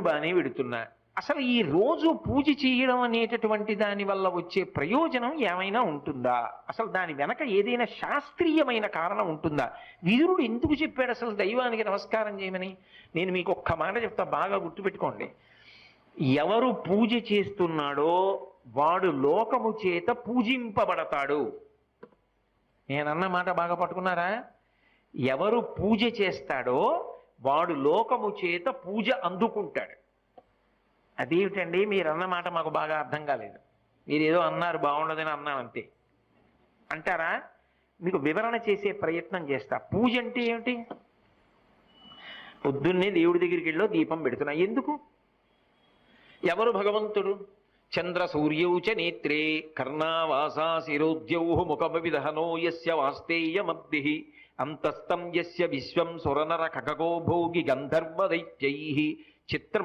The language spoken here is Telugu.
బాగానే పెడుతున్నా, అసలు ఈ రోజు పూజ చేయడం అనేటటువంటి దాని వల్ల వచ్చే ప్రయోజనం ఏమైనా ఉంటుందా? అసలు దాని వెనక ఏదైనా శాస్త్రీయమైన కారణం ఉంటుందా? విదురుడు ఎందుకు చెప్పాడు అసలు దైవానికి నమస్కారం చేయమని? నేను మీకు ఒక్క మాట చెప్తా, బాగా గుర్తుపెట్టుకోండి. ఎవరు పూజ చేస్తున్నాడో వాడు లోకము చేత పూజింపబడతాడు. నేనన్న మాట బాగా పట్టుకున్నారా? ఎవరు పూజ చేస్తాడో వాడు లోకము చేత పూజ అందుకుంటాడు. అదేమిటండి మీరు అన్న మాట మాకు బాగా అర్థం కాలేదు, మీరు ఏదో అన్నారు బాగుండదని అన్నాను అంతే అంటారా? మీకు వివరణ చేసే ప్రయత్నం చేస్తా. పూజ అంటే ఏమిటి? పొద్దున్నే దేవుడి దగ్గరికి వెళ్ళో దీపం పెడుతున్నా, ఎందుకు? ఎవరు భగవంతుడు? చంద్ర సూర్యౌ చ నేత్రే కర్ణావాసా శిరోద్యౌ ముఖమవిదహనో యస్య వాస్తేయమద్భిః అంతస్తం యస్య విశ్వం సురనర ఖగో భోగి గంధర్వ దైత్యైః చిత్రం